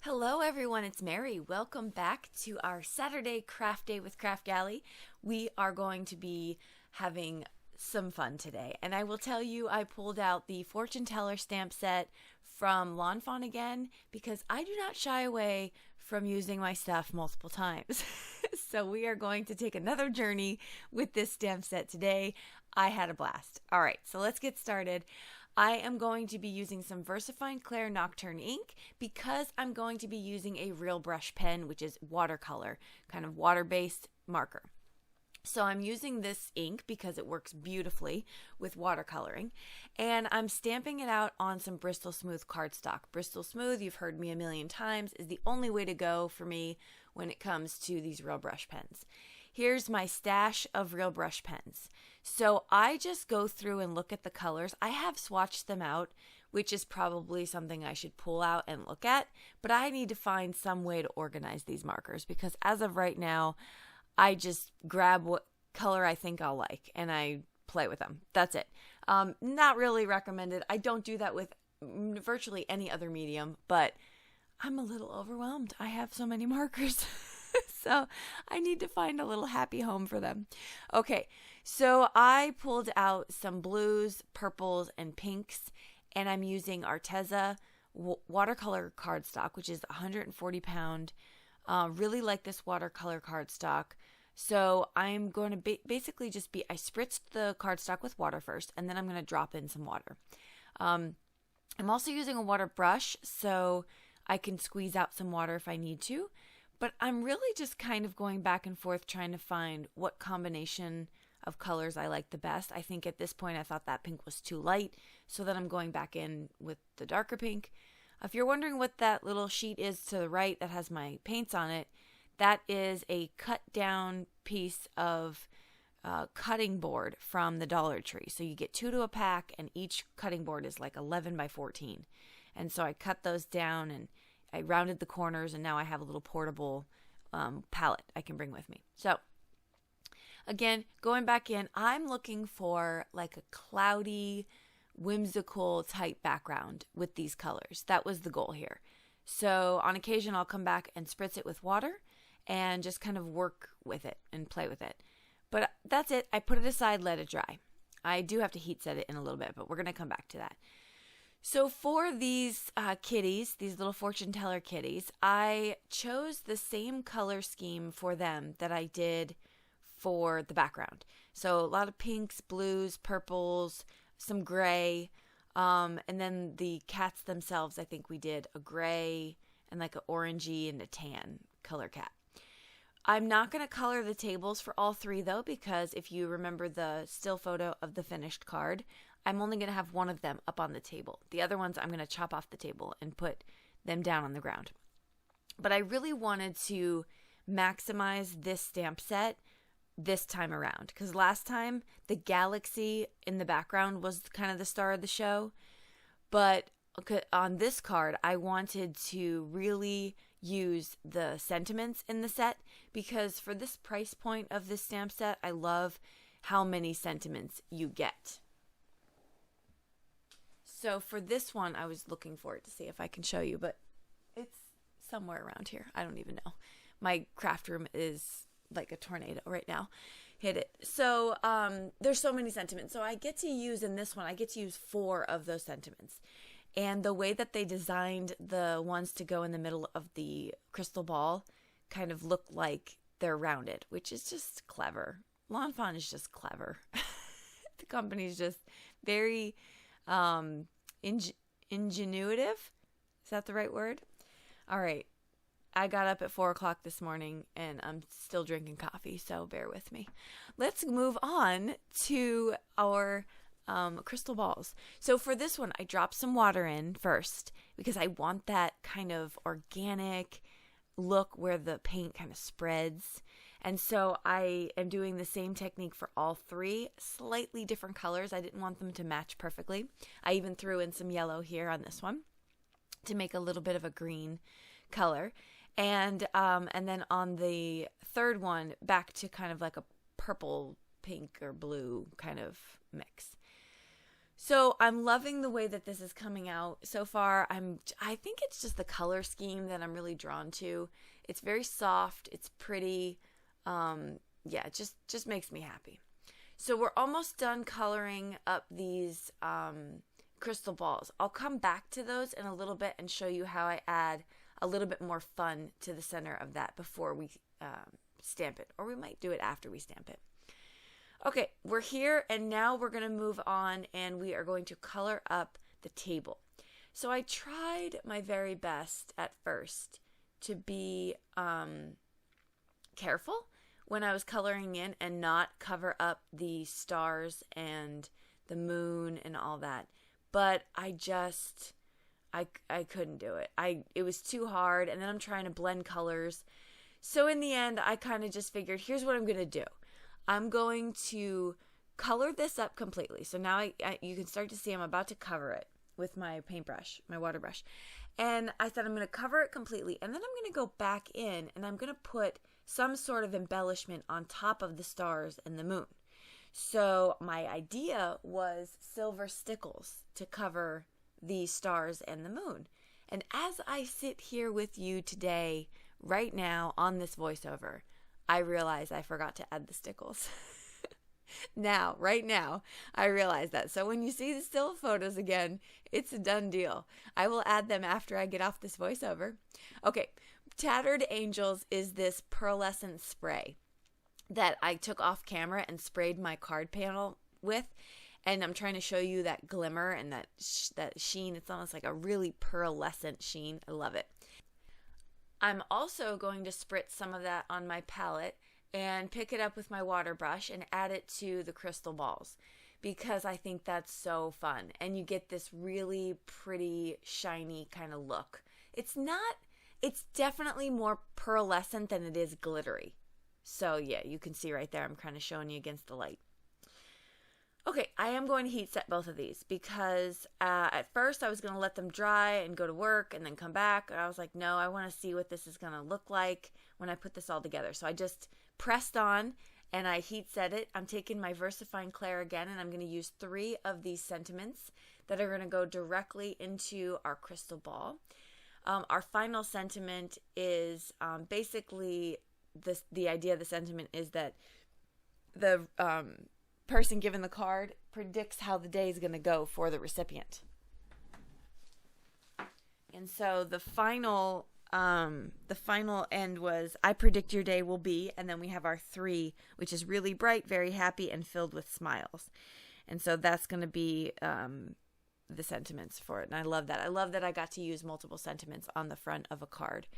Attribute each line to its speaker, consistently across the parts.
Speaker 1: Hello everyone, it's Mary. Welcome back to our Saturday craft day with Kraftgali. We are going to be having some fun today, and I will tell you I pulled out the fortune teller stamp set from Lawn Fawn again because I do not shy away from using my stuff multiple times. So we are going to take another journey with this stamp set today. I had a blast. All right, so let's get started. I am going to be using some Versafine Clair Nocturne ink because I'm going to be using a real brush pen, which is watercolor, kind of water-based marker. So I'm using this ink because it works beautifully with watercoloring, and I'm stamping it out on some Bristol Smooth cardstock. Bristol Smooth, you've heard me a million times, is the only way to go for me when it comes to these real brush pens. Here's my stash of real brush pens. So I just go through and look at the colors. I have swatched them out, which is probably something I should pull out and look at, but I need to find some way to organize these markers because as of right now, I just grab what color I think I'll like and I play with them. That's it. Not really recommended. I don't do that with virtually any other medium, but I'm a little overwhelmed. I have so many markers. So I need to find a little happy home for them. Okay, so I pulled out some blues, purples, and pinks, and I'm using Arteza watercolor cardstock, which is 140 pound. Really like this watercolor cardstock. So I'm going to basically just I spritzed the cardstock with water first, and then I'm going to drop in some water. I'm also using a water brush, so I can squeeze out some water if I need to. But I'm really just kind of going back and forth trying to find what combination of colors I like the best. I think at this point I thought that pink was too light, so then I'm going back in with the darker pink. If you're wondering what that little sheet is to the right that has my paints on it, that is a cut down piece of cutting board from the Dollar Tree. So you get 2 to a pack, and each cutting board is like 11 by 14. And so I cut those down and I rounded the corners, and now I have a little portable palette I can bring with me. So again, going back in, I'm looking for like a cloudy, whimsical type background with these colors. That was the goal here. So on occasion, I'll come back and spritz it with water and just kind of work with it and play with it. But that's it. I put it aside, let it dry. I do have to heat set it in a little bit, but we're going to come back to that. So for these kitties, these little fortune teller kitties, I chose the same color scheme for them that I did for the background. So a lot of pinks, blues, purples, some gray, and then the cats themselves, I think we did a gray and like an orangey and a tan color cat. I'm not going to color the tables for all three though, because if you remember the still photo of the finished card, I'm only going to have one of them up on the table. The other ones I'm going to chop off the table and put them down on the ground. But I really wanted to maximize this stamp set this time around, because last time the galaxy in the background was kind of the star of the show. But on this card, I wanted to really use the sentiments in the set, because for this price point of this stamp set, I love how many sentiments you get. So for this one, I was looking for it to see if I can show you, but it's somewhere around here. I don't even know. My craft room is like a tornado right now. Hit it. So there's so many sentiments. So I get to use in this one, I get to use 4 of those sentiments. And the way that they designed the ones to go in the middle of the crystal ball kind of look like they're rounded, which is just clever. Lawn Fawn is just clever. The company's just very ingenuitive. Is that the right word? All right. I got up at 4 o'clock this morning and I'm still drinking coffee, so bear with me. Let's move on to our crystal balls. So for this one, I dropped some water in first because I want that kind of organic look where the paint kind of spreads. And so I am doing the same technique for all 3, slightly different colors. I didn't want them to match perfectly. I even threw in some yellow here on this one to make a little bit of a green color. And then on the third one, back to kind of like a purple, pink, or blue kind of mix. So I'm loving the way that this is coming out so far. I think it's just the color scheme that I'm really drawn to. It's very soft. It's pretty. Yeah, it just makes me happy. So we're almost done coloring up these crystal balls. I'll come back to those in a little bit and show you how I add a little bit more fun to the center of that before we stamp it. Or we might do it after we stamp it. Okay, we're here, and now we're going to move on, and we are going to color up the table. So I tried my very best at first to be careful when I was coloring in and not cover up the stars and the moon and all that. But I couldn't do it. It was too hard, and then I'm trying to blend colors. So in the end, I kind of just figured, here's what I'm going to do. I'm going to color this up completely. So now you can start to see I'm about to cover it with my paintbrush, my water brush. And I said I'm going to cover it completely, and then I'm going to go back in and I'm going to put some sort of embellishment on top of the stars and the moon. So my idea was silver stickles to cover the stars and the moon. And as I sit here with you today, right now on this voiceover, I realize I forgot to add the stickles. Right now, I realize that. So when you see the still photos again, it's a done deal. I will add them after I get off this voiceover. Okay, Tattered Angels is this pearlescent spray that I took off camera and sprayed my card panel with. And I'm trying to show you that glimmer and that sheen. It's almost like a really pearlescent sheen. I love it. I'm also going to spritz some of that on my palette and pick it up with my water brush and add it to the crystal balls because I think that's so fun. And you get this really pretty, shiny kind of look. It's definitely more pearlescent than it is glittery. So yeah, you can see right there, I'm kind of showing you against the light. Okay, I am going to heat set both of these because at first I was going to let them dry and go to work and then come back. And I was like, no, I want to see what this is going to look like when I put this all together. So I just pressed on and I heat set it. I'm taking my Versafine Clair again, and I'm going to use 3 of these sentiments that are going to go directly into our crystal ball. Our final sentiment is basically the idea of the sentiment is that the person given the card predicts how the day is going to go for the recipient. And so the final end was, I predict your day will be, and then we have our 3, which is really bright, very happy, and filled with smiles. And so that's going to be the sentiments for it. And I love that. I love that I got to use multiple sentiments on the front of a card.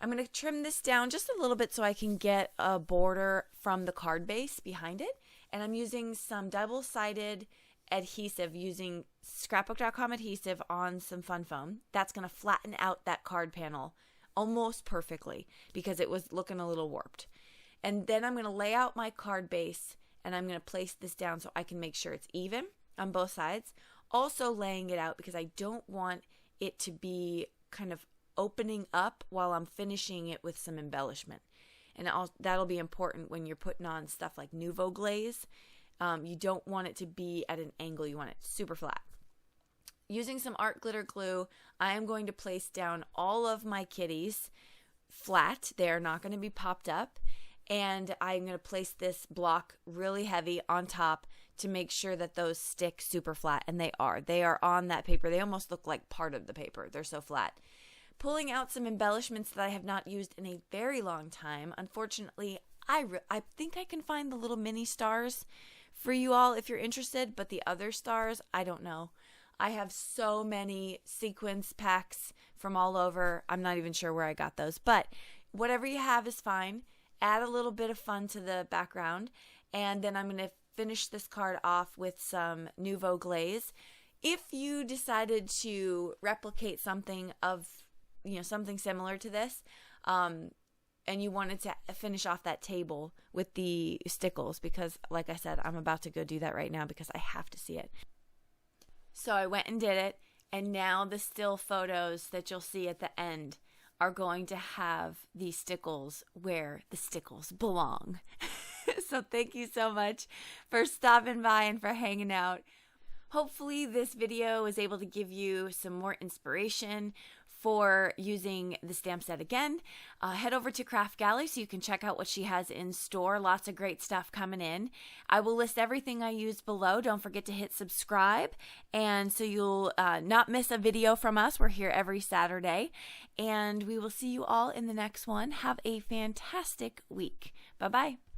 Speaker 1: I'm going to trim this down just a little bit so I can get a border from the card base behind it. And I'm using some double-sided adhesive, using scrapbook.com adhesive on some fun foam. That's going to flatten out that card panel almost perfectly because it was looking a little warped. And then I'm going to lay out my card base, and I'm going to place this down so I can make sure it's even on both sides. Also laying it out because I don't want it to be kind of opening up while I'm finishing it with some embellishment. And that'll be important when you're putting on stuff like Nouveau glaze. You don't want it to be at an angle. You want it super flat. Using some art glitter glue, I am going to place down all of my kitties flat. They're not going to be popped up. And I'm going to place this block really heavy on top to make sure that those stick super flat. And they are. They are on that paper. They almost look like part of the paper. They're so flat. Pulling out some embellishments that I have not used in a very long time. Unfortunately, I think I can find the little mini stars for you all if you're interested, but the other stars, I don't know. I have so many sequence packs from all over. I'm not even sure where I got those, but whatever you have is fine. Add a little bit of fun to the background, and then I'm going to finish this card off with some Nouveau glaze. If you decided to replicate something of something similar to this, and you wanted to finish off that table with the stickles, because like I said, I'm about to go do that right now because I have to see it. So I went and did it, and now the still photos that you'll see at the end are going to have the stickles where the stickles belong. So thank you so much for stopping by and for hanging out. hopefully this video is able to give you some more inspiration for using the stamp set again. Head over to Kraftgali so you can check out what she has in store. Lots of great stuff coming in. I will list everything I use below. Don't forget to hit subscribe, and so you'll not miss a video from us. We're here every Saturday, and we will see you all in the next one. Have a fantastic week. Bye-bye.